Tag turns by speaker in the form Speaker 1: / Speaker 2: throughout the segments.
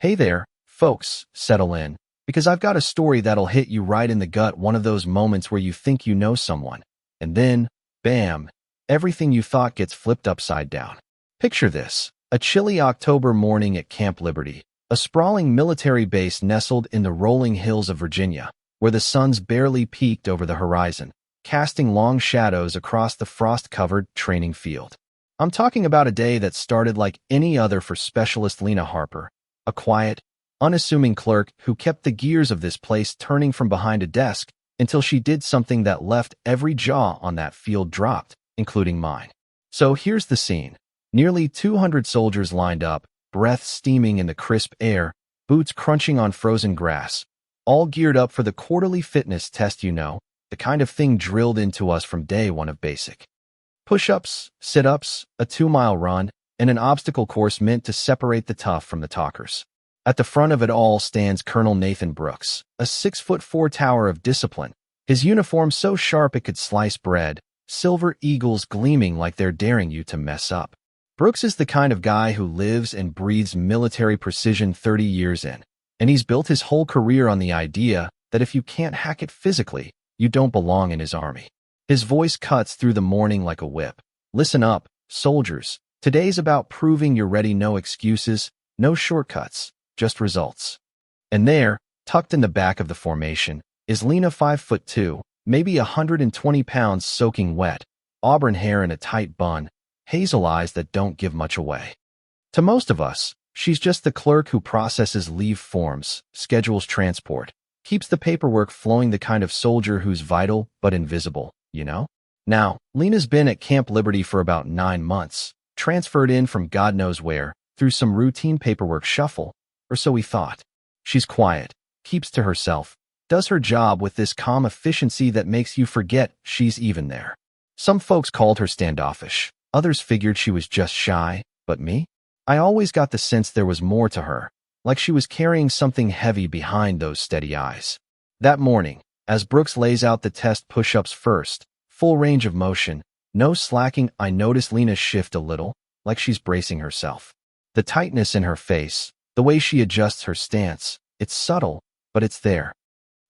Speaker 1: Hey there, folks, settle in, because I've got a story that'll hit you right in the gut, one of those moments where you think you know someone, and then, bam, everything you thought gets flipped upside down. Picture this, a chilly October morning at Camp Liberty, a sprawling military base nestled in the rolling hills of Virginia, where the sun's barely peeked over the horizon, casting long shadows across the frost-covered training field. I'm talking about a day that started like any other for Specialist Lena Harper, a quiet, unassuming clerk who kept the gears of this place turning from behind a desk until she did something that left every jaw on that field dropped, including mine. So here's the scene. Nearly 200 soldiers lined up, breath steaming in the crisp air, boots crunching on frozen grass, all geared up for the quarterly fitness test, the kind of thing drilled into us from day one of basic. Push-ups, sit-ups, a 2-mile run, and an obstacle course meant to separate the tough from the talkers. At the front of it all stands Colonel Nathan Brooks, a 6'4" tower of discipline, his uniform so sharp it could slice bread, silver eagles gleaming like they're daring you to mess up. Brooks is the kind of guy who lives and breathes military precision 30 years in, and he's built his whole career on the idea that if you can't hack it physically, you don't belong in his army. His voice cuts through the morning like a whip. Listen up, soldiers. Today's about proving you're ready, no excuses, no shortcuts, just results. And there, tucked in the back of the formation, is Lena, 5'2", maybe 120 pounds, soaking wet, auburn hair in a tight bun, hazel eyes that don't give much away. To most of us, she's just the clerk who processes leave forms, schedules transport, keeps the paperwork flowing, the kind of soldier who's vital but invisible, Now, Lena's been at Camp Liberty for about 9 months, transferred in from God knows where, through some routine paperwork shuffle, or so we thought. She's quiet, keeps to herself, does her job with this calm efficiency that makes you forget she's even there. Some folks called her standoffish, others figured she was just shy, but me? I always got the sense there was more to her, like she was carrying something heavy behind those steady eyes. That morning, as Brooks lays out the test, push-ups first, full range of motion, no slacking, I notice Lena shift a little, like she's bracing herself. The tightness in her face, the way she adjusts her stance, it's subtle, but it's there.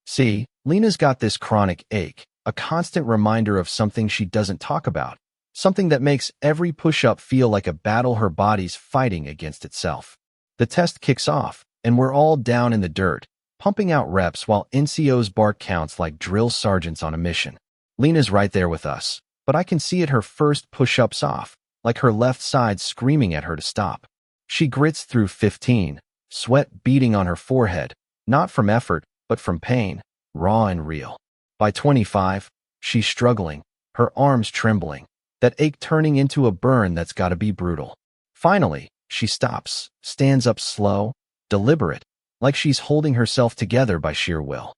Speaker 1: See, Lena's got this chronic ache, a constant reminder of something she doesn't talk about, something that makes every push-up feel like a battle her body's fighting against itself. The test kicks off, and we're all down in the dirt, pumping out reps while NCOs bark counts like drill sergeants on a mission. Lena's right there with us, but I can see at her first push-ups off, like her left side screaming at her to stop. She grits through 15, sweat beading on her forehead, not from effort, but from pain, raw and real. By 25, she's struggling, her arms trembling, that ache turning into a burn that's gotta be brutal. Finally, she stops, stands up slow, deliberate, like she's holding herself together by sheer will.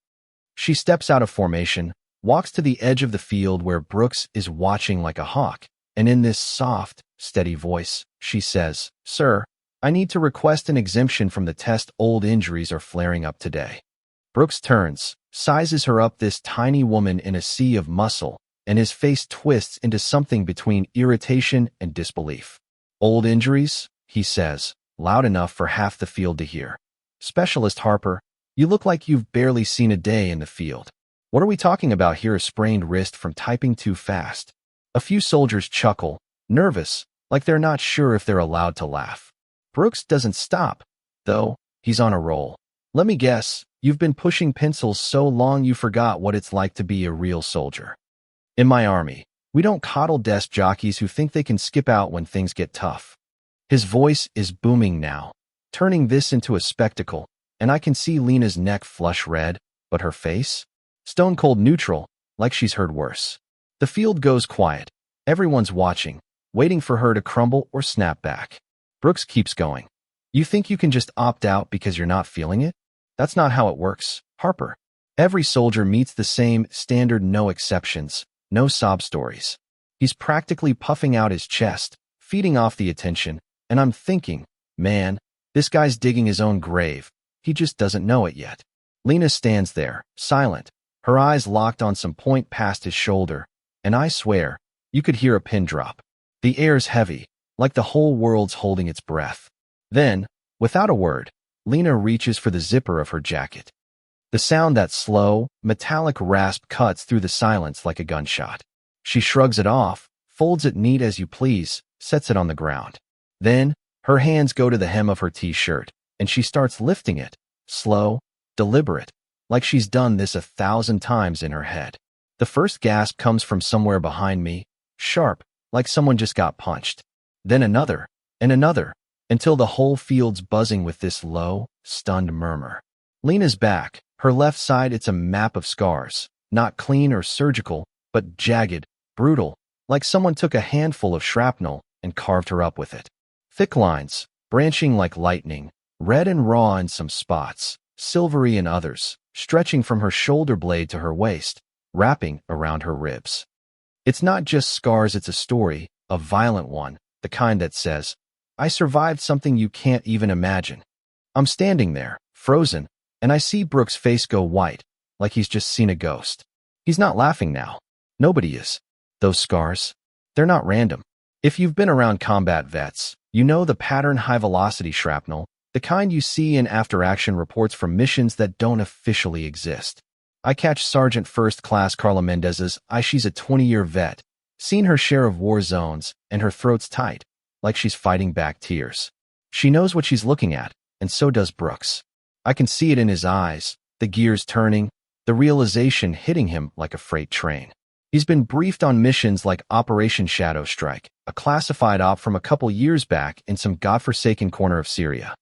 Speaker 1: She steps out of formation, walks to the edge of the field where Brooks is watching like a hawk, and in this soft, steady voice, she says, "Sir, I need to request an exemption from the test. Old injuries are flaring up today." Brooks turns, sizes her up, this tiny woman in a sea of muscle, and his face twists into something between irritation and disbelief. "Old injuries?" he says, loud enough for half the field to hear. "Specialist Harper, you look like you've barely seen a day in the field. What are we talking about here? A sprained wrist from typing too fast?" A few soldiers chuckle, nervous, like they're not sure if they're allowed to laugh. Brooks doesn't stop, though. He's on a roll. "Let me guess, you've been pushing pencils so long you forgot what it's like to be a real soldier. In my army, we don't coddle desk jockeys who think they can skip out when things get tough." His voice is booming now, turning this into a spectacle, and I can see Lena's neck flush red, but her face? Stone cold neutral, like she's heard worse. The field goes quiet. Everyone's watching, waiting for her to crumble or snap back. Brooks keeps going. "You think you can just opt out because you're not feeling it? That's not how it works, Harper. Every soldier meets the same standard, no exceptions, no sob stories." He's practically puffing out his chest, feeding off the attention, and I'm thinking, man, this guy's digging his own grave. He just doesn't know it yet. Lena stands there, silent, her eyes locked on some point past his shoulder, and I swear, you could hear a pin drop. The air's heavy, like the whole world's holding its breath. Then, without a word, Lena reaches for the zipper of her jacket. The sound, that slow, metallic rasp, cuts through the silence like a gunshot. She shrugs it off, folds it neat as you please, sets it on the ground. Then, her hands go to the hem of her t-shirt, and she starts lifting it, slow, deliberate, like she's done this 1,000 times in her head. The first gasp comes from somewhere behind me, sharp, like someone just got punched. Then another, and another, until the whole field's buzzing with this low, stunned murmur. Lena's back, her left side, it's a map of scars, not clean or surgical, but jagged, brutal, like someone took a handful of shrapnel and carved her up with it. Thick lines, branching like lightning, red and raw in some spots, silvery in others, stretching from her shoulder blade to her waist, wrapping around her ribs. It's not just scars, it's a story, a violent one, the kind that says, I survived something you can't even imagine. I'm standing there, frozen, and I see Brooks' face go white, like he's just seen a ghost. He's not laughing now. Nobody is. Those scars, they're not random. If you've been around combat vets, you know the pattern: high-velocity shrapnel, the kind you see in after-action reports from missions that don't officially exist. I catch Sergeant First Class Carla Mendez's eye. She's a 20-year vet, seen her share of war zones, and her throat's tight, like she's fighting back tears. She knows what she's looking at, and so does Brooks. I can see it in his eyes, the gears turning, the realization hitting him like a freight train. He's been briefed on missions like Operation Shadow Strike, a classified op from a couple years back in some godforsaken corner of Syria.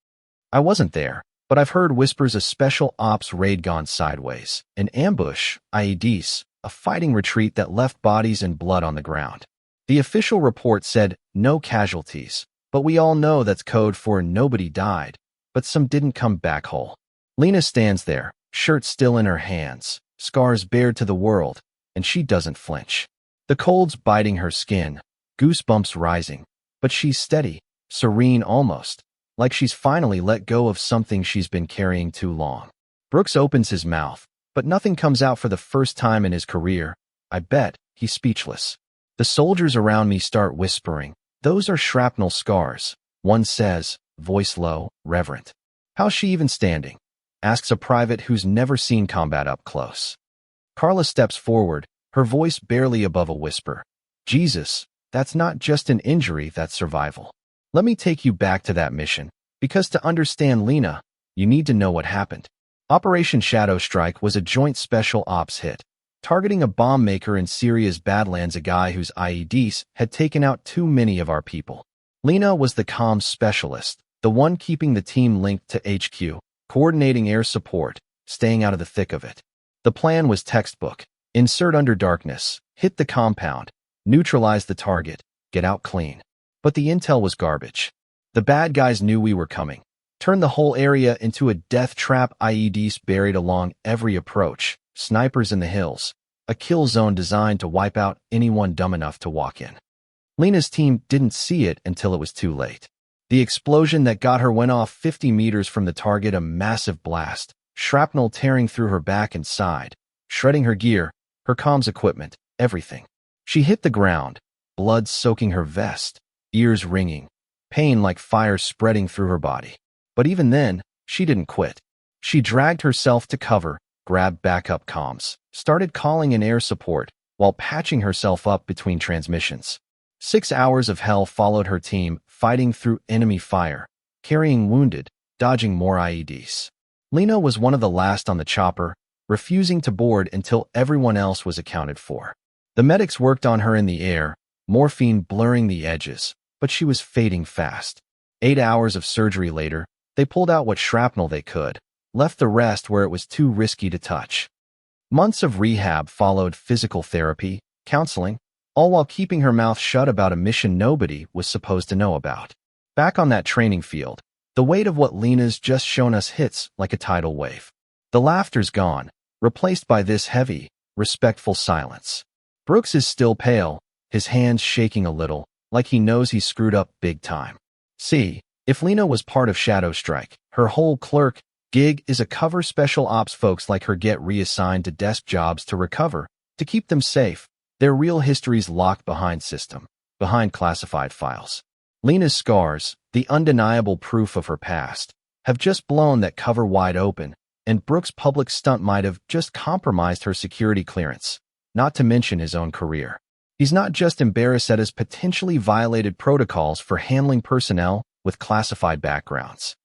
Speaker 1: I wasn't there, but I've heard whispers a special ops raid gone sideways, an ambush, IEDs, a fighting retreat that left bodies and blood on the ground. The official report said no casualties, but we all know that's code for nobody died, but some didn't come back whole. Lena stands there, shirt still in her hands, scars bared to the world, and she doesn't flinch. The cold's biting her skin, goosebumps rising, but she's steady, serene almost, like she's finally let go of something she's been carrying too long. Brooks opens his mouth, but nothing comes out for the first time in his career. I bet he's speechless. The soldiers around me start whispering. Those are shrapnel scars. One says, voice low, reverent. How's she even standing? Asks a private who's never seen combat up close. Carla steps forward, her voice barely above a whisper. Jesus, that's not just an injury, that's survival. Let me take you back to that mission, because to understand Lena, you need to know what happened. Operation Shadow Strike was a joint special ops hit, targeting a bomb maker in Syria's Badlands, a guy whose IEDs had taken out too many of our people. Lena was the comms specialist, the one keeping the team linked to HQ, coordinating air support, staying out of the thick of it. The plan was textbook: insert under darkness, hit the compound, neutralize the target, get out clean. But the intel was garbage. The bad guys knew we were coming. Turned the whole area into a death trap, IEDs buried along every approach, snipers in the hills, a kill zone designed to wipe out anyone dumb enough to walk in. Lena's team didn't see it until it was too late. The explosion that got her went off 50 meters from the target, a massive blast, shrapnel tearing through her back and side, shredding her gear, her comms equipment, everything. She hit the ground, blood soaking her vest, ears ringing, pain like fire spreading through her body. But even then, she didn't quit. She dragged herself to cover, grabbed backup comms, started calling in air support, while patching herself up between transmissions. 6 hours of hell followed her team, fighting through enemy fire, carrying wounded, dodging more IEDs. Lena was one of the last on the chopper, refusing to board until everyone else was accounted for. The medics worked on her in the air, morphine blurring the edges, but she was fading fast. 8 hours of surgery later, they pulled out what shrapnel they could, left the rest where it was too risky to touch. Months of rehab followed, physical therapy, counseling, all while keeping her mouth shut about a mission nobody was supposed to know about. Back on that training field, the weight of what Lena's just shown us hits like a tidal wave. The laughter's gone, replaced by this heavy, respectful silence. Brooks is still pale, his hands shaking a little, like he knows he's screwed up big time. See, if Lena was part of Shadow Strike, her whole clerk gig is a cover. Special ops folks like her get reassigned to desk jobs to recover, to keep them safe, their real histories locked behind system, behind classified files. Lena's scars, the undeniable proof of her past, have just blown that cover wide open, and Brooks' public stunt might have just compromised her security clearance, not to mention his own career. He's not just embarrassed at his potentially violated protocols for handling personnel with classified backgrounds.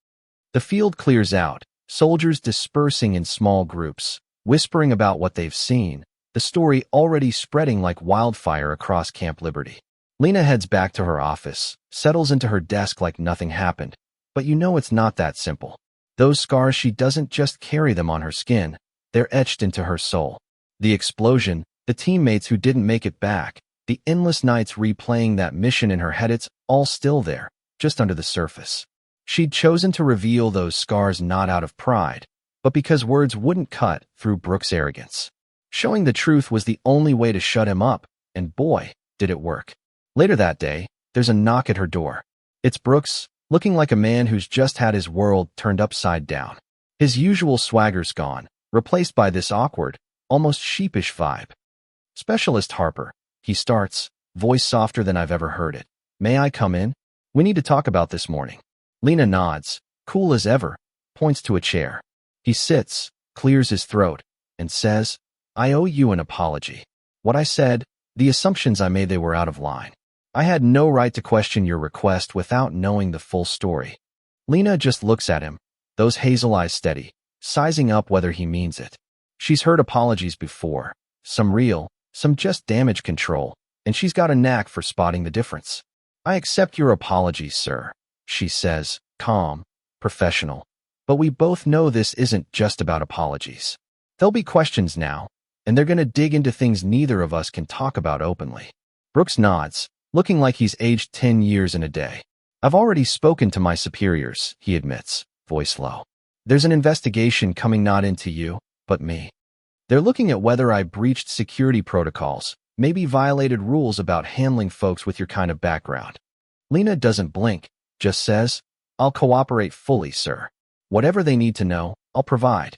Speaker 1: The field clears out, soldiers dispersing in small groups, whispering about what they've seen, the story already spreading like wildfire across Camp Liberty. Lena heads back to her office, settles into her desk like nothing happened. But you know it's not that simple. Those scars, she doesn't just carry them on her skin, they're etched into her soul. The explosion, the teammates who didn't make it back, the endless nights replaying that mission in her head, it's all still there, just under the surface. She'd chosen to reveal those scars not out of pride, but because words wouldn't cut through Brooks' arrogance. Showing the truth was the only way to shut him up, and boy, did it work. Later that day, there's a knock at her door. It's Brooks, looking like a man who's just had his world turned upside down. His usual swagger's gone, replaced by this awkward, almost sheepish vibe. "Specialist Harper," he starts, voice softer than I've ever heard it. "May I come in? We need to talk about this morning." Lena nods, cool as ever, points to a chair. He sits, clears his throat, and says, "I owe you an apology. What I said, the assumptions I made, they were out of line. I had no right to question your request without knowing the full story." Lena just looks at him, those hazel eyes steady, sizing up whether he means it. She's heard apologies before, some real, some just damage control, and she's got a knack for spotting the difference. "I accept your apologies, sir," she says, calm, professional. "But we both know this isn't just about apologies. There'll be questions now, and they're going to dig into things neither of us can talk about openly." Brooks nods, looking like he's aged 10 years in a day. "I've already spoken to my superiors," he admits, voice low. "There's an investigation coming not into you, but me. They're looking at whether I breached security protocols, maybe violated rules about handling folks with your kind of background." Lena doesn't blink, just says, "I'll cooperate fully, sir. Whatever they need to know, I'll provide."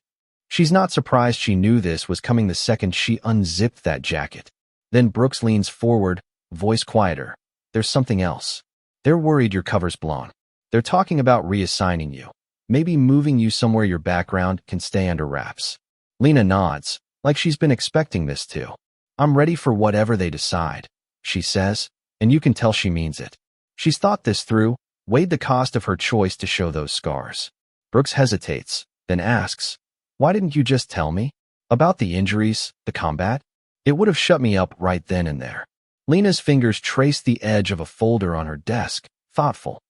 Speaker 1: She's not surprised. She knew this was coming the second she unzipped that jacket. Then Brooks leans forward, voice quieter. "There's something else. They're worried your cover's blown. They're talking about reassigning you, maybe moving you somewhere your background can stay under wraps." Lena nods, like she's been expecting this too. "I'm ready for whatever they decide," she says, and you can tell she means it. She's thought this through, weighed the cost of her choice to show those scars. Brooks hesitates, then asks, "Why didn't you just tell me? About the injuries, the combat? It would have shut me up right then and there." Lena's fingers trace the edge of a folder on her desk, thoughtful.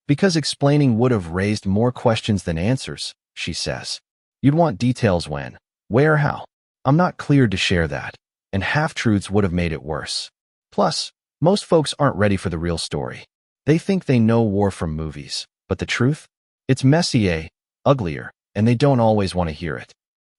Speaker 1: "Because explaining would have raised more questions than answers," she says. "You'd want details when, where, how. I'm not cleared to share that, and half-truths would have made it worse. Plus, most folks aren't ready for the real story. They think they know war from movies, but the truth? It's messier, uglier, and they don't always want to hear it."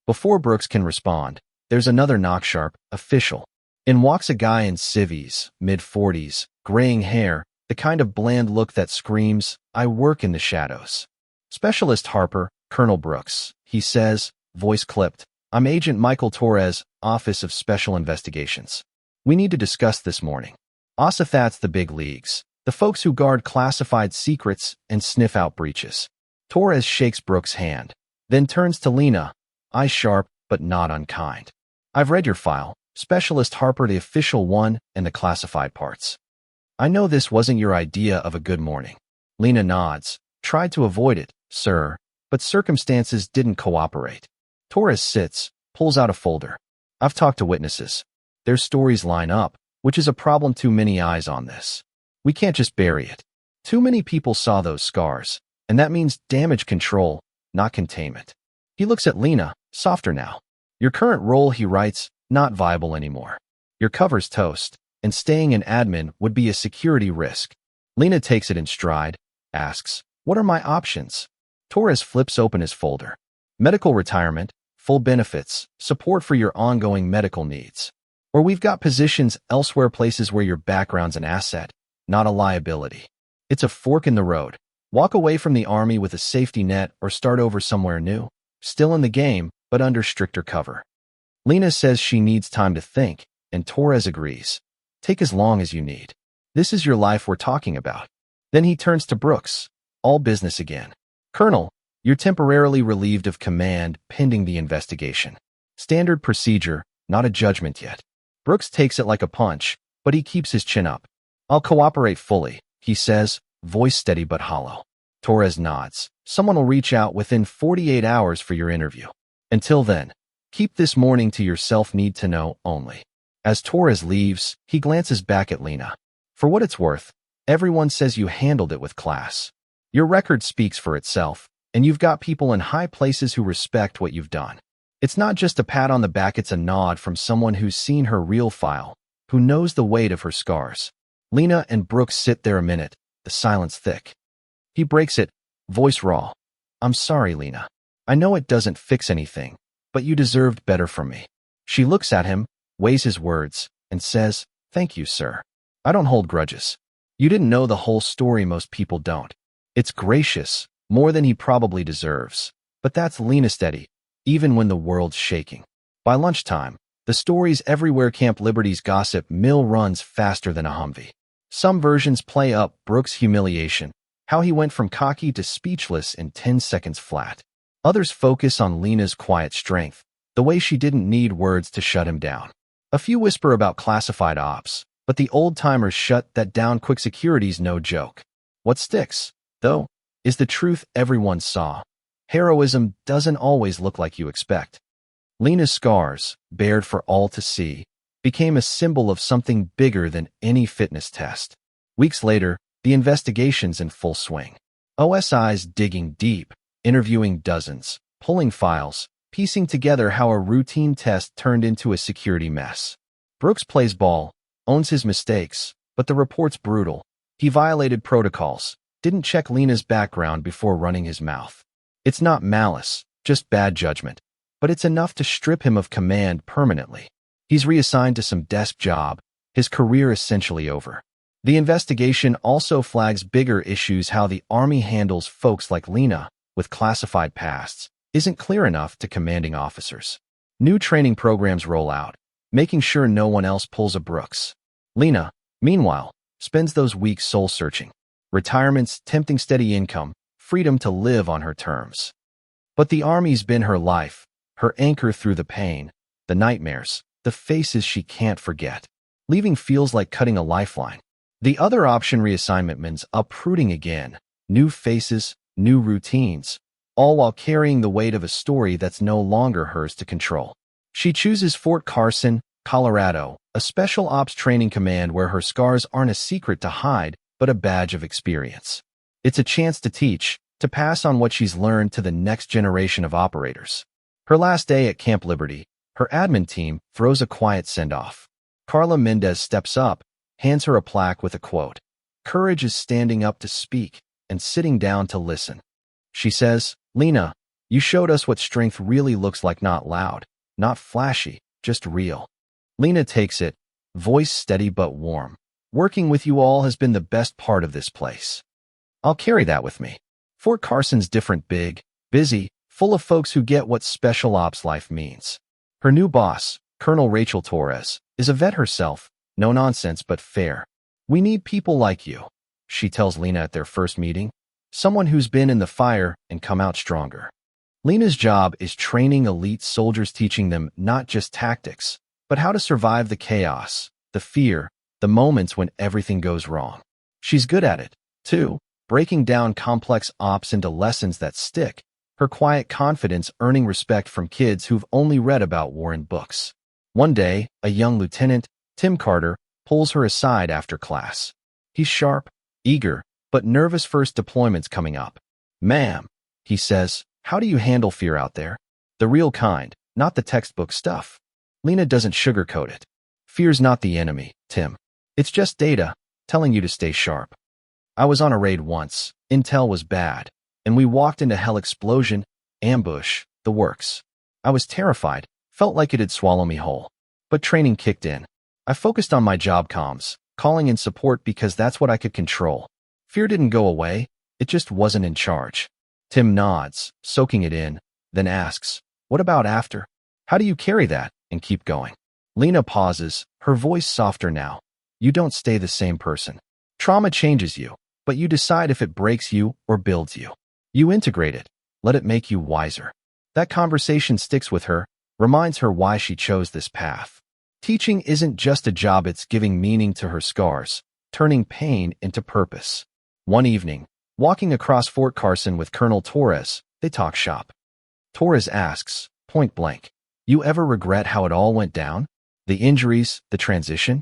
Speaker 1: Before Brooks can respond, there's another knock, sharp, official. In walks a guy in civvies, mid-40s, graying hair, the kind of bland look that screams, "I work in the shadows." "Specialist Harper, Colonel Brooks," he says, voice clipped. "I'm Agent Michael Torres, Office of Special Investigations. We need to discuss this morning." That's the big leagues, the folks who guard classified secrets and sniff out breaches. Torres shakes Brooks' hand, then turns to Lena, eyes sharp but not unkind. "I've read your file, Specialist Harper, the official one and the classified parts. I know this wasn't your idea of a good morning." Lena nods, "Tried to avoid it, sir, but circumstances didn't cooperate." Torres sits, pulls out a folder. "I've talked to witnesses. Their stories line up, which is a problem. Too many eyes on this. We can't just bury it. Too many people saw those scars, and that means damage control, not containment." He looks at Lena, softer now. "Your current role," he writes, "not viable anymore. Your cover's toast, and staying in admin would be a security risk." Lena takes it in stride, asks, "What are my options?" Torres flips open his folder. "Medical retirement, full benefits, support for your ongoing medical needs. Or we've got positions elsewhere, places where your background's an asset, not a liability. It's a fork in the road. Walk away from the Army with a safety net or start over somewhere new, still in the game, but under stricter cover." Lena says she needs time to think, and Torres agrees. "Take as long as you need. This is your life we're talking about." Then he turns to Brooks, all business again. "Colonel, You're temporarily relieved of command pending the investigation. Standard procedure, not a judgment yet. Brooks takes it like a punch, but he keeps his chin up. I'll cooperate fully, he says, voice steady but hollow. Torres nods. Someone will reach out within 48 hours for your interview. Until then, keep this morning to yourself need to know only. As Torres leaves, he glances back at Lena. For what it's worth, everyone says you handled it with class. Your record speaks for itself, and you've got people in high places who respect what you've done. It's not just a pat on the back, it's a nod from someone who's seen her real file, who knows the weight of her scars. Lena and Brooks sit there a minute, the silence thick. He breaks it, voice raw. I'm sorry, Lena. I know it doesn't fix anything, but you deserved better from me. She looks at him, weighs his words, and says, thank you, sir. I don't hold grudges. You didn't know the whole story, most people don't. It's gracious, more than he probably deserves. But that's Lena steady, even when the world's shaking. By lunchtime, the stories everywhere. Camp Liberty's gossip mill runs faster than a Humvee. Some versions play up Brooks' humiliation, how he went from cocky to speechless in 10 seconds flat. Others focus on Lena's quiet strength, the way she didn't need words to shut him down. A few whisper about classified ops, but the old-timers shut that down quick. Security's no joke. What sticks, though, is the truth everyone saw. Heroism doesn't always look like you expect. Lena's scars, bared for all to see, became a symbol of something bigger than any fitness test. Weeks later, the investigation's in full swing. OSI's digging deep, interviewing dozens, pulling files, piecing together how a routine test turned into a security mess. Brooks plays ball, owns his mistakes, but the report's brutal. He violated protocols, didn't check Lena's background before running his mouth. It's not malice, just bad judgment, but it's enough to strip him of command permanently. He's reassigned to some desk job, his career essentially over. The investigation also flags bigger issues. How the Army handles folks like Lena, with classified pasts, isn't clear enough to commanding officers. New training programs roll out, making sure no one else pulls a Brooks. Lena, meanwhile, spends those weeks soul-searching. Retirement's tempting, steady income, freedom to live on her terms. But the Army's been her life, her anchor through the pain, the nightmares, the faces she can't forget. Leaving feels like cutting a lifeline. The other option, reassignment, means uprooting again. New faces, new routines, all while carrying the weight of a story that's no longer hers to control. She chooses Fort Carson, Colorado, a special ops training command where her scars aren't a secret to hide, but a badge of experience. It's a chance to teach, to pass on what she's learned to the next generation of operators. Her last day at Camp Liberty, her admin team throws a quiet send-off. Carla Mendez steps up, hands her a plaque with a quote. Courage is standing up to speak and sitting down to listen. She says, Lena, you showed us what strength really looks like, not loud, not flashy, just real. Lena takes it, voice steady but warm. Working with you all has been the best part of this place. I'll carry that with me. Fort Carson's different, big, busy, full of folks who get what special ops life means. Her new boss, Colonel Rachel Torres, is a vet herself, no nonsense but fair. We need people like you, she tells Lena at their first meeting. Someone who's been in the fire and come out stronger. Lena's job is training elite soldiers, teaching them not just tactics, but how to survive the chaos, the fear, the moments when everything goes wrong. She's good at it, too, breaking down complex ops into lessons that stick, her quiet confidence earning respect from kids who've only read about war in books. One day, a young lieutenant, Tim Carter, pulls her aside after class. He's sharp, eager, but nervous. First deployment's coming up. Ma'am, he says, how do you handle fear out there? The real kind, not the textbook stuff. Lena doesn't sugarcoat it. Fear's not the enemy, Tim. It's just data, telling you to stay sharp. I was on a raid once, intel was bad, and we walked into hell. Explosion, ambush, the works. I was terrified, felt like it'd swallow me whole. But training kicked in. I focused on my job comms, calling in support because that's what I could control. Fear didn't go away, it just wasn't in charge. Tim nods, soaking it in, then asks, what about after? How do you carry that and keep going? Lena pauses, her voice softer now. You don't stay the same person. Trauma changes you, but you decide if it breaks you or builds you. You integrate it. Let it make you wiser. That conversation sticks with her, reminds her why she chose this path. Teaching isn't just a job, it's giving meaning to her scars, turning pain into purpose. One evening, walking across Fort Carson with Colonel Torres, they talk shop. Torres asks, point blank, "You ever regret how it all went down? The injuries, the transition?"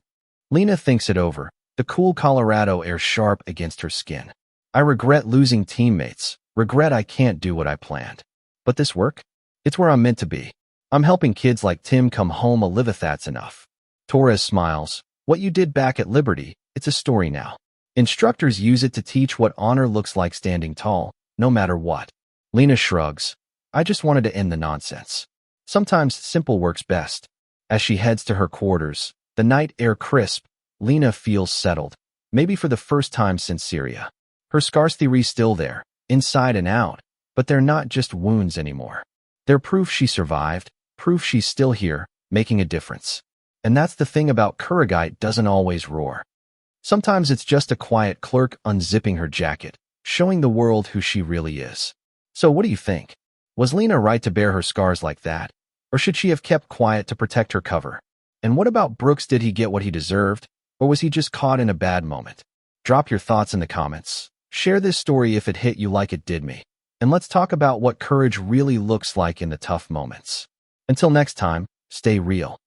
Speaker 1: Lena thinks it over, the cool Colorado air sharp against her skin. "I regret losing teammates, regret I can't do what I planned. But this work? It's where I'm meant to be. I'm helping kids like Tim come home alive, that's enough." Torres smiles. "What you did back at Liberty, it's a story now. Instructors use it to teach what honor looks like, standing tall, no matter what." Lena shrugs. "I just wanted to end the nonsense. Sometimes simple works best." As she heads to her quarters, the night air crisp, Lena feels settled, maybe for the first time since Syria. Her scars theory's still there, inside and out, but they're not just wounds anymore. They're proof she survived, proof she's still here, making a difference. And that's the thing about Kuragite doesn't always roar. Sometimes it's just a quiet clerk unzipping her jacket, showing the world who she really is. So what do you think? Was Lena right to bear her scars like that? Or should she have kept quiet to protect her cover? And what about Brooks? Did he get what he deserved? Or was he just caught in a bad moment? Drop your thoughts in the comments. Share this story if it hit you like it did me. And let's talk about what courage really looks like in the tough moments. Until next time, stay real.